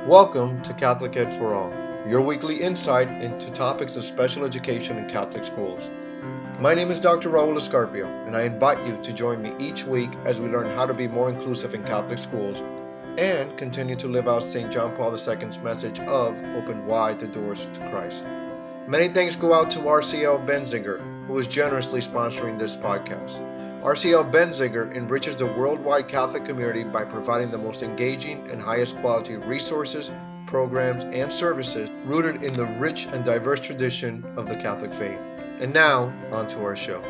Welcome to Catholic Ed for All, your weekly insight into topics of special education in Catholic schools. My name is Dr. Rolle, and I invite you to join me each week as we learn how to be more inclusive in Catholic schools and continue to live out St. John Paul II's message of open wide the doors to Christ. Many thanks go out to RCL Benziger, who is generously sponsoring this podcast. RCL Benziger enriches the worldwide Catholic community by providing the most engaging and highest quality resources, programs, and services rooted in the rich and diverse tradition of the Catholic faith. And now, on to our show.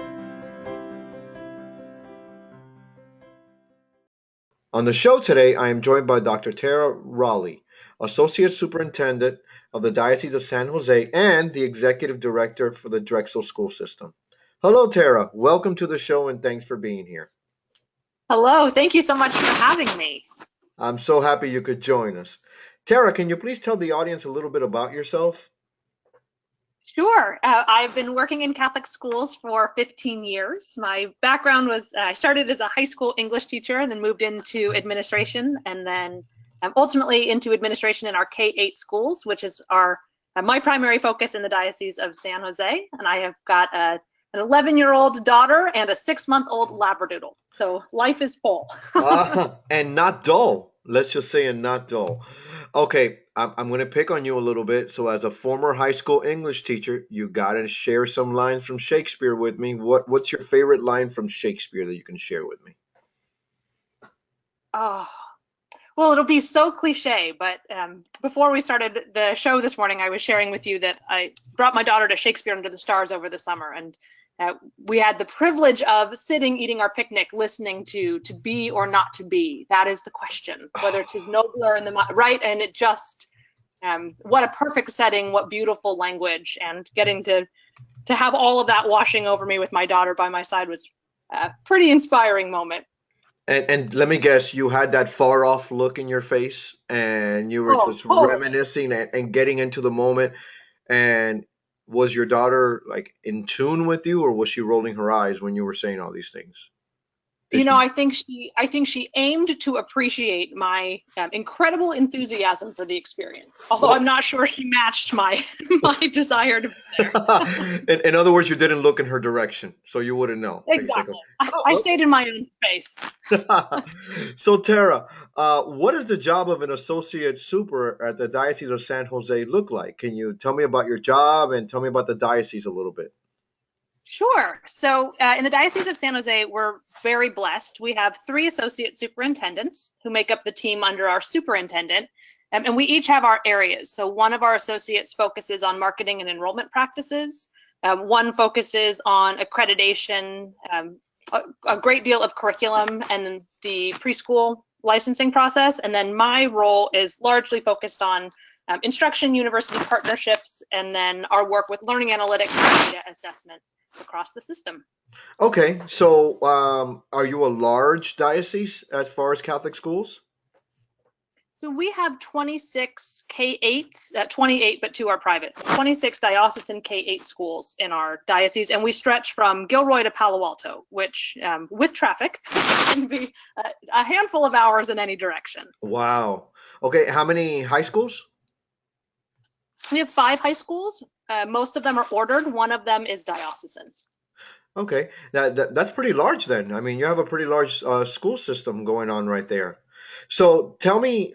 On the show today, I am joined by Dr. Tara Rolle, Associate Superintendent of the Diocese of San Jose and the Executive Director for the Drexel School System. Hello, Tara. Welcome to the show and thanks for being here. Hello. Thank you so much for having me. I'm so happy you could join us. Tara, can you please tell the audience a little bit about yourself? Sure. I've been working in Catholic schools for 15 years. My background was I started as a high school English teacher and then moved into administration and then ultimately into administration in our K-8 schools, which is my primary focus in the Diocese of San Jose. And I have got an 11-year-old daughter and a 6-month-old Labradoodle. So life is full. And not dull. Let's just say, and not dull. Okay, I'm going to pick on you a little bit. So as a former high school English teacher, you got to share some lines from Shakespeare with me. What's your favorite line from Shakespeare that you can share with me? Oh, well, it'll be so cliche, but before we started the show this morning, I was sharing with you that I brought my daughter to Shakespeare Under the Stars over the summer, and we had the privilege of sitting, eating our picnic, listening to be or not to be. That is the question, whether 'tis nobler in the right, and it just what a perfect setting, what beautiful language, and getting to have all of that washing over me with my daughter by my side was a pretty inspiring moment. And let me guess, you had that far off look in your face and you were just reminiscing and getting into the moment. And was your daughter like in tune with you, or was she rolling her eyes when you were saying all these things? I think she aimed to appreciate my incredible enthusiasm for the experience. Although I'm not sure she matched my desire to be there. In other words, you didn't look in her direction, so you wouldn't know. Exactly. I stayed in my own space. So Tara, what does the job of an associate super at the Diocese of San Jose look like? Can you tell me about your job and tell me about the diocese a little bit? Sure. So in the Diocese of San Jose, we're very blessed. We have 3 associate superintendents who make up the team under our superintendent, and we each have our areas. So one of our associates focuses on marketing and enrollment practices. One focuses on accreditation, a great deal of curriculum and the preschool licensing process. And then my role is largely focused on instruction, university partnerships, and then our work with learning analytics and data assessment across the system. Okay, so are you a large diocese as far as Catholic schools? So we have 26 K-8, 28, but 2 are private. So 26 diocesan K-8 schools in our diocese, and we stretch from Gilroy to Palo Alto, which with traffic can be a handful of hours in any direction. Wow. Okay, how many high schools? We have 5 high schools. Most of them are ordered. One of them is diocesan. Okay, that's pretty large then. I mean, you have a pretty large school system going on right there. So tell me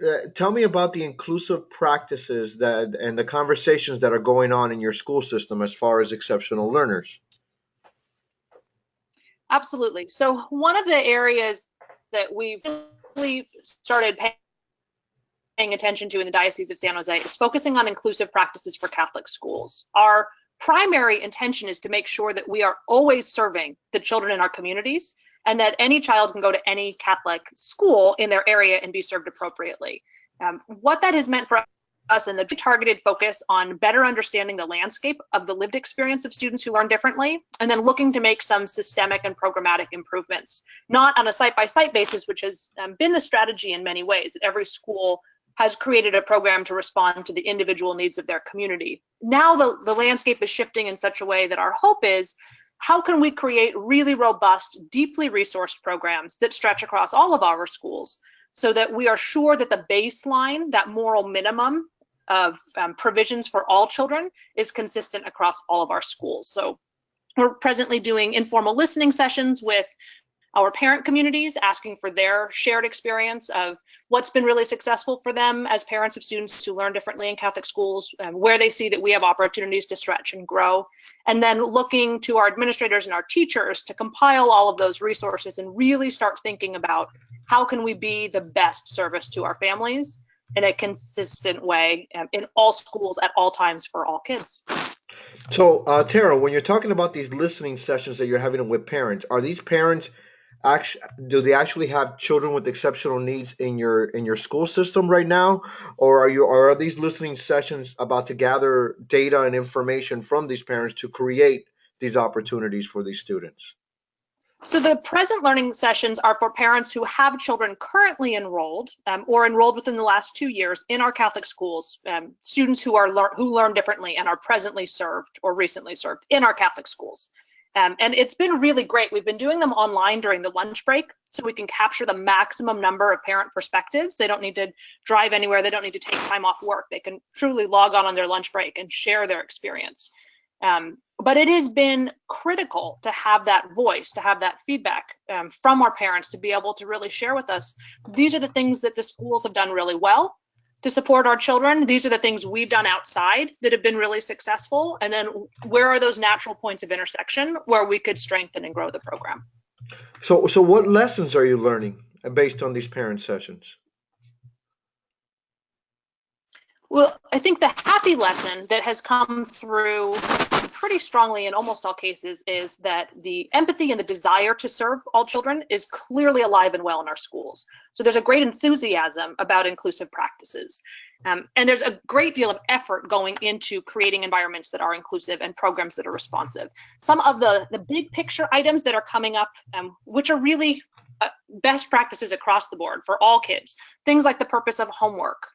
about the inclusive practices and the conversations that are going on in your school system as far as exceptional learners. Absolutely. So one of the areas that we've really started paying attention to in the Diocese of San Jose is focusing on inclusive practices for Catholic schools. Our primary intention is to make sure that we are always serving the children in our communities and that any child can go to any Catholic school in their area and be served appropriately. What that has meant for us and the targeted focus on better understanding the landscape of the lived experience of students who learn differently, and then looking to make some systemic and programmatic improvements, not on a site-by-site basis, which has been the strategy in many ways. Every school has created a program to respond to the individual needs of their community. Now the landscape is shifting in such a way that our hope is, how can we create really robust, deeply resourced programs that stretch across all of our schools so that we are sure that the baseline, that moral minimum of provisions for all children, is consistent across all of our schools. So we're presently doing informal listening sessions with our parent communities, asking for their shared experience of what's been really successful for them as parents of students who learn differently in Catholic schools, where they see that we have opportunities to stretch and grow, and then looking to our administrators and our teachers to compile all of those resources and really start thinking about how can we be the best service to our families in a consistent way in all schools at all times for all kids. So, Tara, when you're talking about these listening sessions that you're having with parents, are these parents actually, do they actually have children with exceptional needs in your school system right now, or are these listening sessions about to gather data and information from these parents to create these opportunities for these students? So the present learning sessions are for parents who have children currently enrolled or enrolled within the last 2 years in our Catholic schools, students who learn differently and are presently served or recently served in our Catholic schools. And it's been really great. We've been doing them online during the lunch break so we can capture the maximum number of parent perspectives. They don't need to drive anywhere. They don't need to take time off work. They can truly log on their lunch break and share their experience. But it has been critical to have that voice, to have that feedback from our parents, to be able to really share with us, these are the things that the schools have done really well to support our children. These are the things we've done outside that have been really successful. And then where are those natural points of intersection where we could strengthen and grow the program? So what lessons are you learning based on these parent sessions? Well, I think the happy lesson that has come through pretty strongly in almost all cases is that the empathy and the desire to serve all children is clearly alive and well in our schools. So there's a great enthusiasm about inclusive practices. And there's a great deal of effort going into creating environments that are inclusive and programs that are responsive. Some of the big picture items that are coming up, which are really best practices across the board for all kids. Things like the purpose of homework.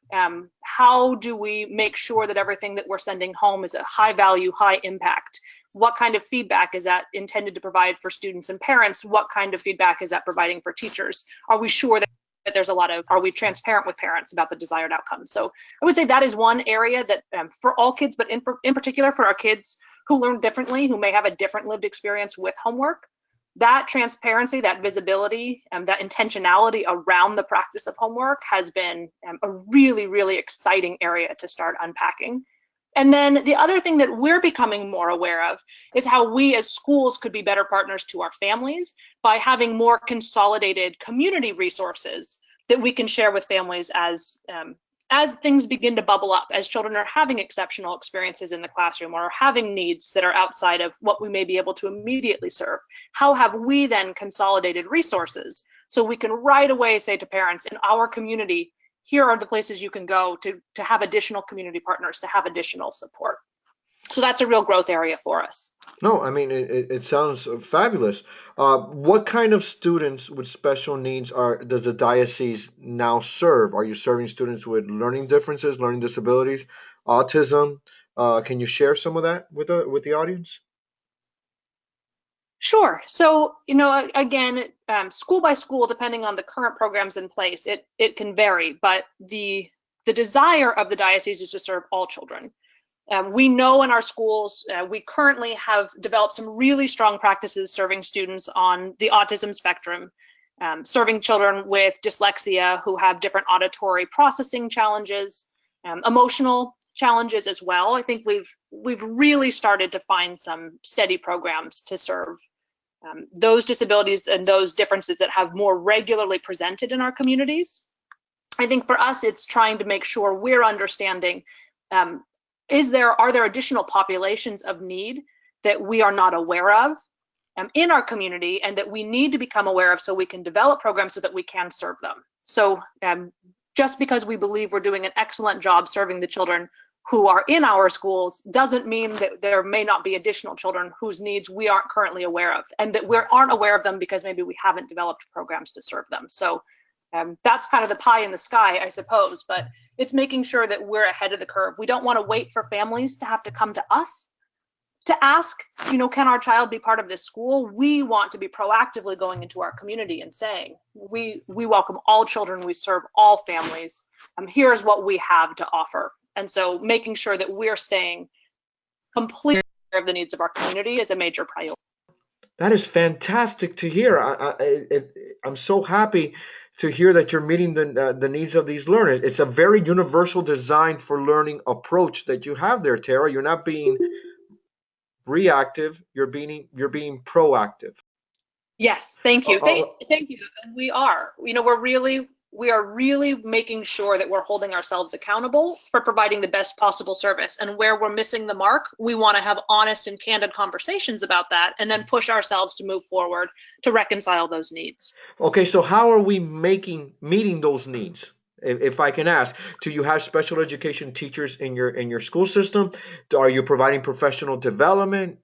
How do we make sure that everything that we're sending home is a high value, high impact? What kind of feedback is that intended to provide for students and parents? What kind of feedback is that providing for teachers? Are we sure that there's are we transparent with parents about the desired outcomes? So I would say that is one area that for all kids, but in particular for our kids who learn differently, who may have a different lived experience with homework, that transparency, that visibility, that intentionality around the practice of homework has been a really, really exciting area to start unpacking. And then the other thing that we're becoming more aware of is how we as schools could be better partners to our families by having more consolidated community resources that we can share with families as things begin to bubble up, as children are having exceptional experiences in the classroom or are having needs that are outside of what we may be able to immediately serve. How have we then consolidated resources so we can right away say to parents in our community, here are the places you can go to have additional community partners, to have additional support. So that's a real growth area for us. No, I mean, it sounds fabulous. What kind of students with special needs does the diocese now serve? Are you serving students with learning differences, learning disabilities, autism? Can you share some of that with the audience? Sure. So, again, school by school, depending on the current programs in place, it can vary, but the desire of the diocese is to serve all children. We know in our schools, we currently have developed some really strong practices serving students on the autism spectrum, serving children with dyslexia who have different auditory processing challenges, emotional challenges as well. I think we've really started to find some steady programs to serve those disabilities and those differences that have more regularly presented in our communities. I think for us, it's trying to make sure we're understanding are there additional populations of need that we are not aware of in our community and that we need to become aware of so we can develop programs so that we can serve them. So just because we believe we're doing an excellent job serving the children who are in our schools doesn't mean that there may not be additional children whose needs we aren't currently aware of, and that we aren't aware of them because maybe we haven't developed programs to serve them. So that's kind of the pie in the sky, I suppose, but it's making sure that we're ahead of the curve. We don't want to wait for families to have to come to us to ask, can our child be part of this school? We want to be proactively going into our community and saying, we welcome all children, we serve all families. Here's what we have to offer. And so making sure that we're staying completely aware of the needs of our community is a major priority. That is fantastic to hear. I'm so happy to hear that you're meeting the needs of these learners. It's a very universal design for learning approach that you have there, Tara. You're not being reactive, you're being proactive. Yes, thank you. Thank you. And we are. We are really making sure that we're holding ourselves accountable for providing the best possible service. And where we're missing the mark, we want to have honest and candid conversations about that and then push ourselves to move forward to reconcile those needs. Okay, so how are we meeting those needs? If I can ask, do you have special education teachers in your school system? Are you providing professional development?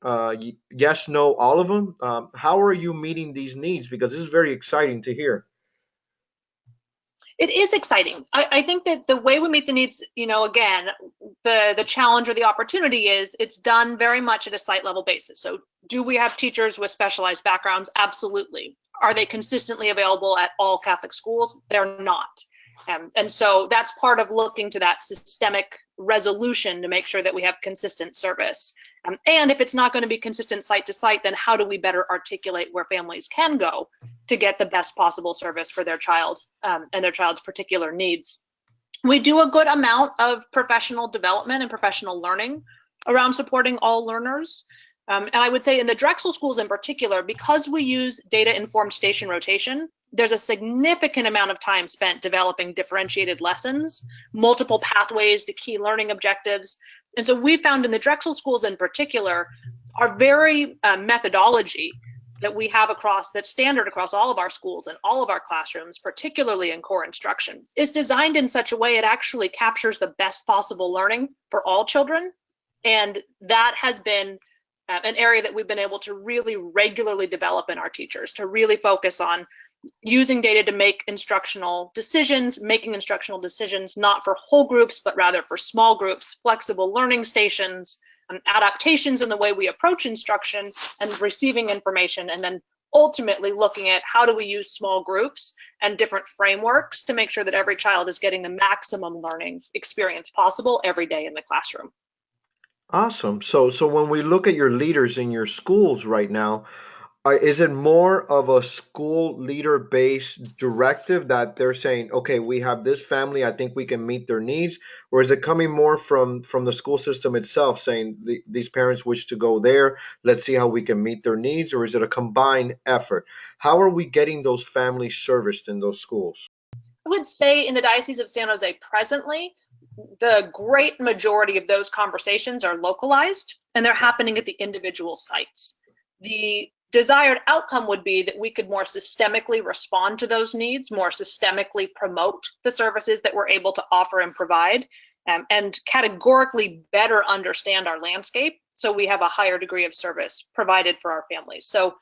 Yes, no, all of them. How are you meeting these needs? Because this is very exciting to hear. It is exciting. I think that the way we meet the needs, again, the challenge or the opportunity is it's done very much at a site level basis. So do we have teachers with specialized backgrounds? Absolutely. Are they consistently available at all Catholic schools? They're not. And so that's part of looking to that systemic resolution to make sure that we have consistent service. And if it's not going to be consistent site to site, then how do we better articulate where families can go to get the best possible service for their child and their child's particular needs? We do a good amount of professional development and professional learning around supporting all learners. And I would say in the Drexel schools in particular, because we use data-informed station rotation, there's a significant amount of time spent developing differentiated lessons, multiple pathways to key learning objectives. And so we found in the Drexel schools in particular, our very methodology that we have that's standard across all of our schools and all of our classrooms, particularly in core instruction, is designed in such a way it actually captures the best possible learning for all children. And that has been an area that we've been able to really regularly develop in our teachers, to really focus on using data to make instructional decisions, making instructional decisions not for whole groups, but rather for small groups, flexible learning stations, adaptations in the way we approach instruction and receiving information, and then ultimately looking at how do we use small groups and different frameworks to make sure that every child is getting the maximum learning experience possible every day in the classroom. Awesome. So when we look at your leaders in your schools right now, is it more of a school leader-based directive that they're saying, okay, we have this family, I think we can meet their needs, or is it coming more from the school system itself saying these parents wish to go there, let's see how we can meet their needs, or is it a combined effort? How are we getting those families serviced in those schools? I would say in the Diocese of San Jose presently, the great majority of those conversations are localized and they're happening at the individual sites. The desired outcome would be that we could more systemically respond to those needs, more systemically promote the services that we're able to offer and provide, and categorically better understand our landscape so we have a higher degree of service provided for our families. So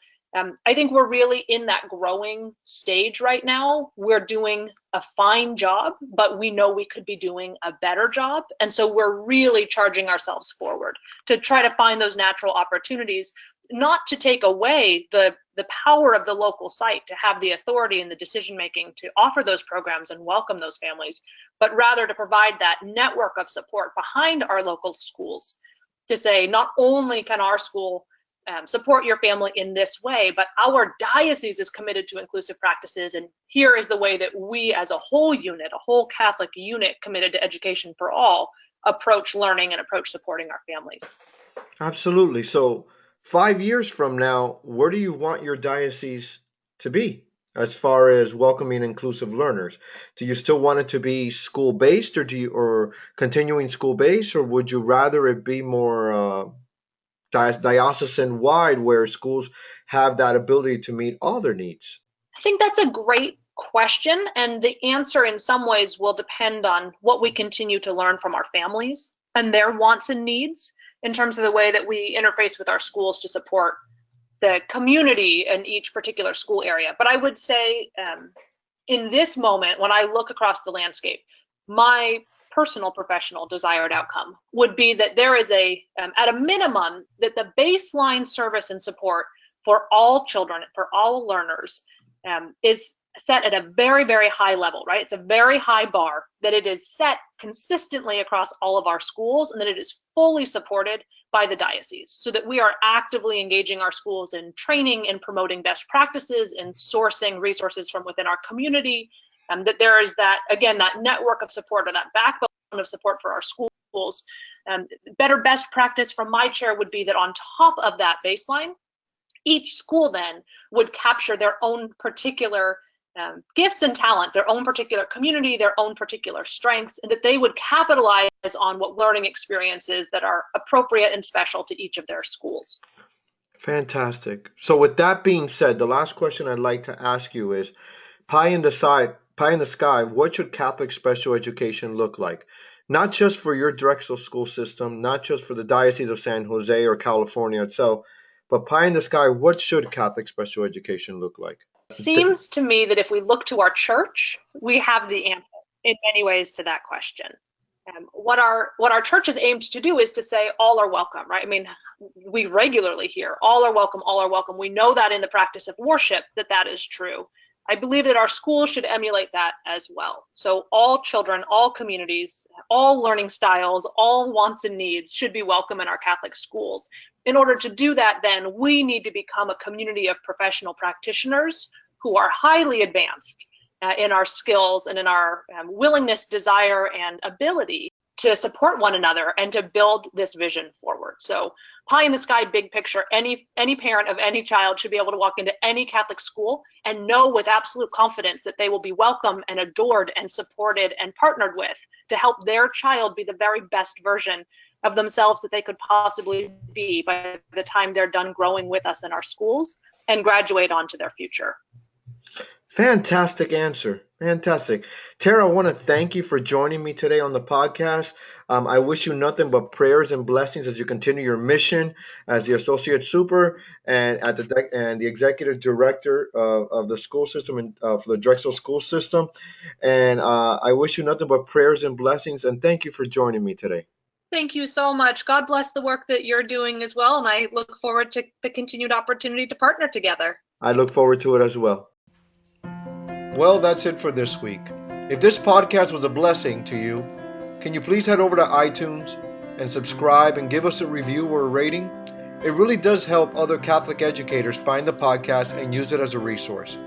I think we're really in that growing stage right now. We're doing a fine job, but we know we could be doing a better job. And so we're really charging ourselves forward to try to find those natural opportunities, not to take away the power of the local site to have the authority and the decision making to offer those programs and welcome those families, but rather to provide that network of support behind our local schools to say, not only can our school support your family in this way, but our diocese is committed to inclusive practices, and here is the way that we as a whole unit, a whole Catholic unit committed to education for all, approach learning and approach supporting our families. Absolutely. So 5 years from now, where do you want your diocese to be as far as welcoming inclusive learners? Do you still want it to be school-based, or continuing school-based, or would you rather it be more diocesan-wide where schools have that ability to meet all their needs? I think that's a great question, and the answer in some ways will depend on what we continue to learn from our families and their wants and needs in terms of the way that we interface with our schools to support the community in each particular school area. But I would say in this moment, when I look across the landscape, my personal professional desired outcome would be that there is at a minimum, that the baseline service and support for all children, for all learners, is set at a very, very high level, right? It's a very high bar, that it is set consistently across all of our schools, and that it is fully supported by the diocese, so that we are actively engaging our schools in training and promoting best practices and sourcing resources from within our community. That there is that, again, that network of support, or that backbone of support for our schools. Better best practice from my chair would be that on top of that baseline, each school then would capture their own particular gifts and talents, their own particular community, their own particular strengths, and that they would capitalize on what learning experiences that are appropriate and special to each of their schools. Fantastic. So with that being said, the last question I'd like to ask you is, pie in the sky, what should Catholic special education look like? Not just for your Drexel school system, not just for the Diocese of San Jose or California itself, but pie in the sky, what should Catholic special education look like? Seems to me that if we look to our church, we have the answer in many ways to that question. What our church is aimed to do is to say all are welcome, right? I mean, we regularly hear all are welcome, all are welcome. We know that in the practice of worship that is true. I believe that our schools should emulate that as well. So all children, all communities, all learning styles, all wants and needs should be welcome in our Catholic schools. In order to do that, then we need to become a community of professional practitioners who are highly advanced in our skills and in our willingness, desire, and ability to support one another and to build this vision forward. So pie in the sky, big picture, any parent of any child should be able to walk into any Catholic school and know with absolute confidence that they will be welcome and adored and supported and partnered with to help their child be the very best version of themselves that they could possibly be by the time they're done growing with us in our schools and graduate on to their future. Fantastic answer. Fantastic. Tara, I want to thank you for joining me today on the podcast. I wish you nothing but prayers and blessings as you continue your mission as the Associate Super and the Executive Director of the school system and for the Drexel school system. And I wish you nothing but prayers and blessings. And thank you for joining me today. Thank you so much. God bless the work that you're doing as well. And I look forward to the continued opportunity to partner together. I look forward to it as well. Well, that's it for this week. If this podcast was a blessing to you, can you please head over to iTunes and subscribe and give us a review or a rating? It really does help other Catholic educators find the podcast and use it as a resource.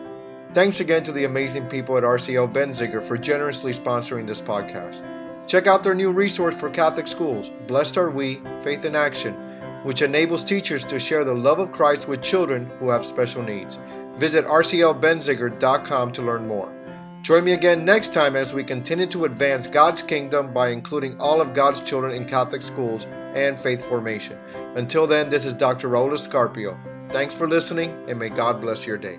Thanks again to the amazing people at RCL Benziger for generously sponsoring this podcast. Check out their new resource for Catholic schools, Blessed Are We, Faith in Action, which enables teachers to share the love of Christ with children who have special needs. Visit rclbenziger.com to learn more. Join me again next time as we continue to advance God's kingdom by including all of God's children in Catholic schools and faith formation. Until then, this is Dr. Rolle Scarpio. Thanks for listening, and may God bless your day.